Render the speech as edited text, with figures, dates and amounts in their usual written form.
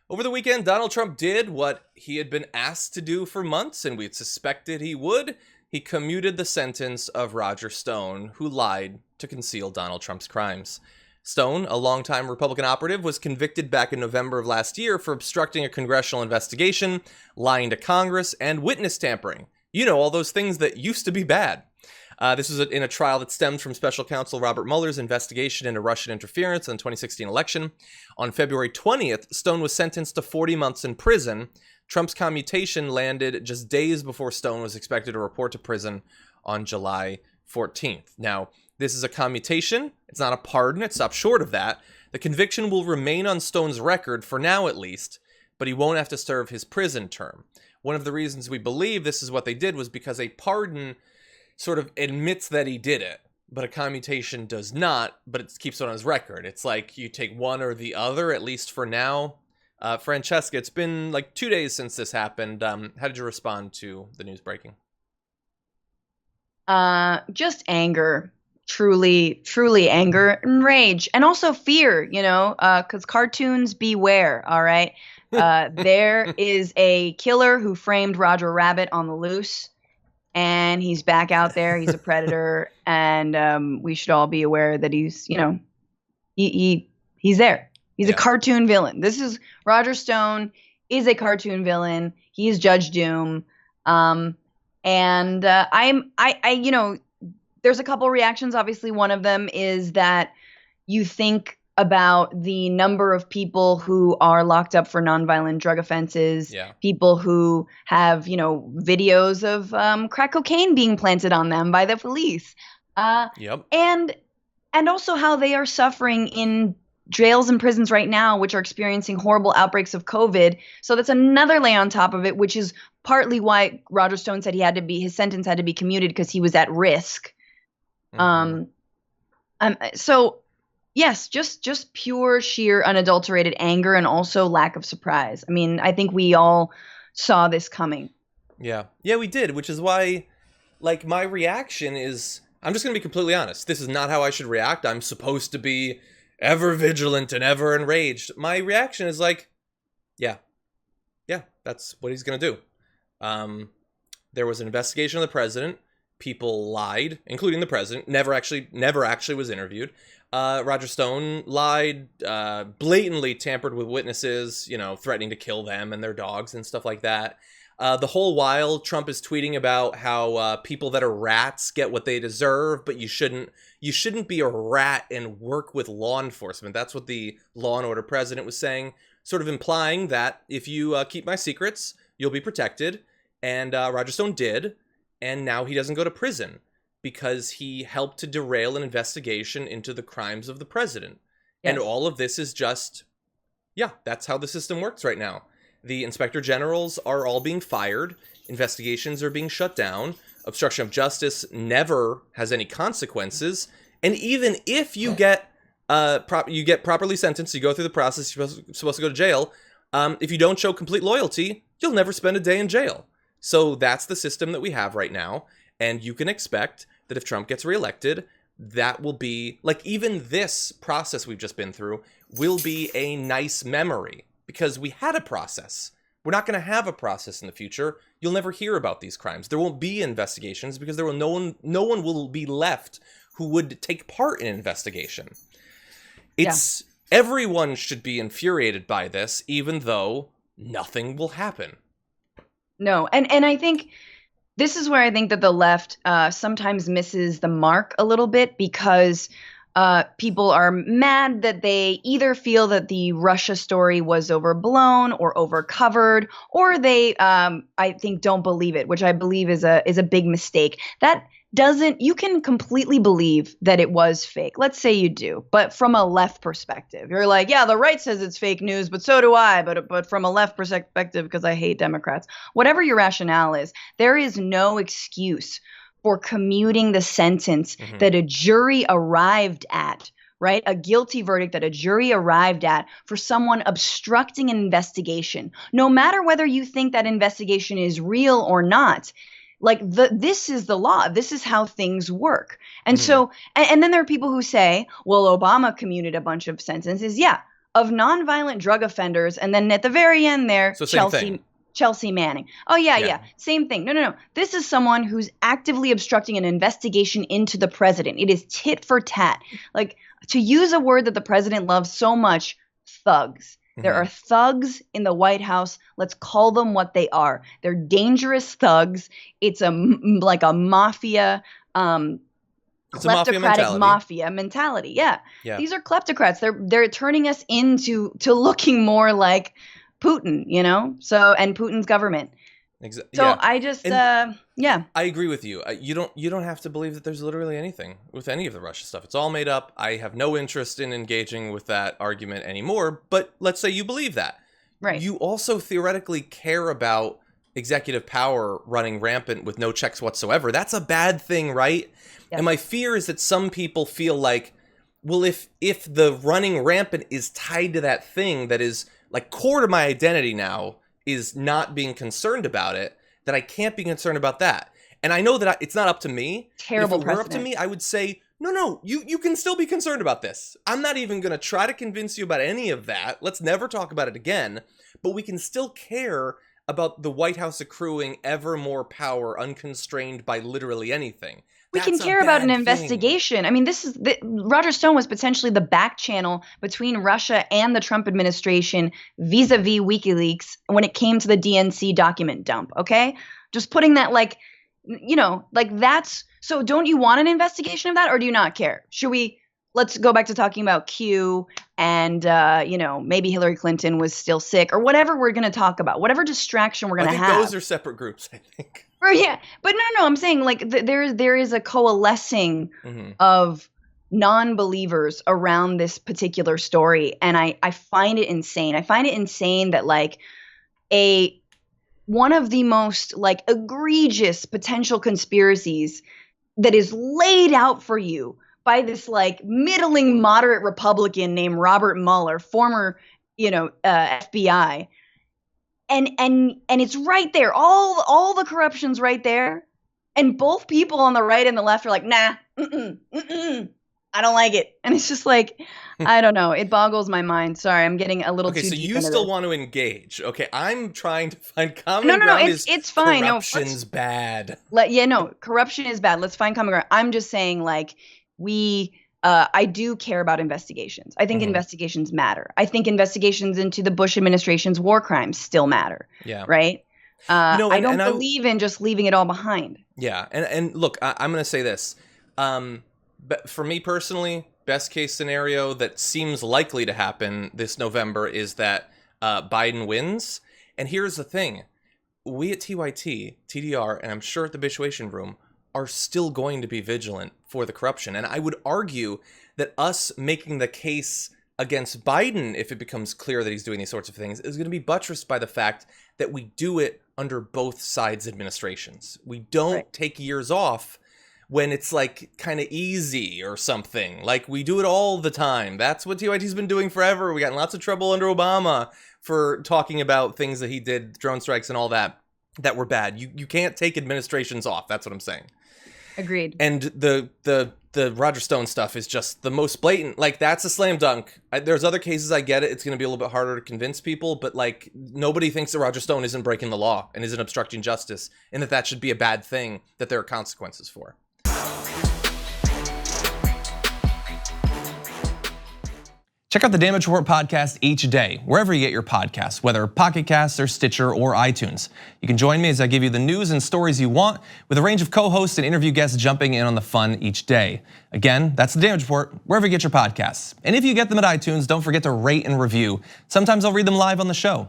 Over the weekend, Donald Trump did what he had been asked to do for months, and we'd suspected he would. He commuted the sentence of Roger Stone, who lied to conceal Donald Trump's crimes. Stone, a longtime Republican operative, was convicted back in November of last year for obstructing a congressional investigation, lying to Congress, and witness tampering. You know, all those things that used to be bad. This was in a trial that stemmed from special counsel Robert Mueller's investigation into Russian interference in the 2016 election. On February 20th, Stone was sentenced to 40 months in prison. Trump's commutation landed just days before Stone was expected to report to prison on July 14th. Now, this is a commutation. It's not a pardon. It stops short of that. The conviction will remain on Stone's record, for now at least, but he won't have to serve his prison term. One of the reasons we believe this is what they did was because a pardon sort of admits that he did it, but a commutation does not, but it keeps it on his record. It's like you take one or the other, at least for now. Francesca, it's been like 2 days since this happened. How did you respond to the news breaking? Just anger, truly anger and rage, and also fear, because cartoons beware, all right? There is a killer who framed Roger Rabbit on the loose. And he's back out there. He's a predator, and we should all be aware that he's there. He's a cartoon villain. This is Roger Stone is a cartoon villain. He is Judge Doom, there's a couple reactions. Obviously, one of them is that you think about the number of people who are locked up for nonviolent drug offenses, people who have, videos of crack cocaine being planted on them by the police. And also how they are suffering in jails and prisons right now, which are experiencing horrible outbreaks of COVID. So that's another layer on top of it, which is partly why Roger Stone said his sentence had to be commuted because he was at risk. So yes, just pure, sheer, unadulterated anger and also lack of surprise. I mean, I think we all saw this coming. Yeah, we did, which is why, my reaction is, I'm just going to be completely honest. This is not how I should react. I'm supposed to be ever vigilant and ever enraged. My reaction is yeah, that's what he's going to do. There was an investigation of the president. People lied, including the president. Never actually was interviewed. Roger Stone lied, blatantly tampered with witnesses, threatening to kill them and their dogs and stuff like that. The whole while, Trump is tweeting about how people that are rats get what they deserve, but you shouldn't be a rat and work with law enforcement. That's what the Law and Order president was saying, sort of implying that if you keep my secrets, you'll be protected. And Roger Stone did, and now he doesn't go to prison, because he helped to derail an investigation into the crimes of the president. Yes. And all of this is just, that's how the system works right now. The inspector generals are all being fired. Investigations are being shut down. Obstruction of justice never has any consequences. And even if you get properly sentenced, you go through the process, you're supposed to go to jail. If you don't show complete loyalty, you'll never spend a day in jail. So that's the system that we have right now. And you can expect that if Trump gets reelected, that will be, even this process we've just been through will be a nice memory, because we had a process. We're not going to have a process in the future. You'll never hear about these crimes. There won't be investigations because no one will be left who would take part in an investigation. Everyone should be infuriated by this, even though nothing will happen. No, and I think this is where I think that the left sometimes misses the mark a little bit, because people are mad that they either feel that the Russia story was overblown or overcovered, or they, I think, don't believe it, which I believe is a big mistake. You can completely believe that it was fake. Let's say you do, but from a left perspective, you're like, yeah, the right says it's fake news, but so do I. But from a left perspective, because I hate Democrats, whatever your rationale is, there is no excuse for commuting the sentence that a jury arrived at, right? A guilty verdict that a jury arrived at for someone obstructing an investigation. No matter whether you think that investigation is real or not, this is the law. This is how things work. And so, and then there are people who say, well, Obama commuted a bunch of sentences. Yeah, of nonviolent drug offenders, and then at the very end there, So same thing. Chelsea Manning. Oh, yeah, Yeah. yeah. Same thing. No. This is someone who's actively obstructing an investigation into the president. It is tit for tat. Like, to use a word that the president loves so much, thugs. There are thugs in the White House. Let's call them what they are. They're dangerous thugs. It's like a mafia, It's a mafia kleptocratic mafia mentality. Yeah. These are kleptocrats. They're turning us into looking more like Putin, and Putin's government. So I just, I agree with you. You don't have to believe that there's literally anything with any of the Russia stuff. It's all made up. I have no interest in engaging with that argument anymore. But let's say you believe that. Right. You also theoretically care about executive power running rampant with no checks whatsoever. That's a bad thing, right? Yes. And my fear is that some people feel like, well, if the running rampant is tied to that thing that is like core to my identity now, is not being concerned about it, that I can't be concerned about that. And I know that it's not up to me. Terrible precedent. If it were up to me, I would say, no, you can still be concerned about this. I'm not even going to try to convince you about any of that. Let's never talk about it again. But we can still care about the White House accruing ever more power unconstrained by literally anything. We can care about an investigation. I mean, Roger Stone was potentially the back channel between Russia and the Trump administration vis-a-vis WikiLeaks when it came to the DNC document dump, okay? Just putting that that's, so don't you want an investigation of that, or do you not care? Let's go back to talking about Q and, maybe Hillary Clinton was still sick or whatever we're going to talk about, whatever distraction we're going to have. I think those are separate groups, I think. Yeah, but no, I'm saying like there is a coalescing of non-believers around this particular story, and I find it insane. I find it insane that like one of the most like egregious potential conspiracies that is laid out for you by this like middling moderate Republican named Robert Mueller, former FBI. And it's right there. All the corruption's right there. And both people on the right and the left are like, nah, I don't like it. And it's just like, I don't know. It boggles my mind. Sorry, I'm getting a little too deep into this. Okay, so you still want to engage. Okay, I'm trying to find common ground. No, it's fine. Corruption's bad. Corruption is bad. Let's find common ground. I'm just saying like I do care about investigations. I think investigations matter. I think investigations into the Bush administration's war crimes still matter. Yeah. Right? I don't believe in just leaving it all behind. Yeah. And look, I'm going to say this. But for me personally, best case scenario that seems likely to happen this November is that Biden wins. And here's the thing. We at TYT, TDR, and I'm sure at the Bituation Room are still going to be vigilant for the corruption. And I would argue that us making the case against Biden, if it becomes clear that he's doing these sorts of things, is going to be buttressed by the fact that we do it under both sides' administrations. We don't take years off when it's like kind of easy or something. Like we do it all the time. That's what TYT's been doing forever. We got in lots of trouble under Obama for talking about things that he did, drone strikes and all that were bad. You can't take administrations off. That's what I'm saying. Agreed. And the Roger Stone stuff is just the most blatant. Like, that's a slam dunk. There's other cases, I get it. It's going to be a little bit harder to convince people, but like, nobody thinks that Roger Stone isn't breaking the law and isn't obstructing justice, and that should be a bad thing that there are consequences for. Check out the Damage Report podcast each day, wherever you get your podcasts, whether Pocket Casts or Stitcher or iTunes. You can join me as I give you the news and stories you want, with a range of co-hosts and interview guests jumping in on the fun each day. Again, that's the Damage Report, wherever you get your podcasts. And if you get them at iTunes, don't forget to rate and review. Sometimes I'll read them live on the show.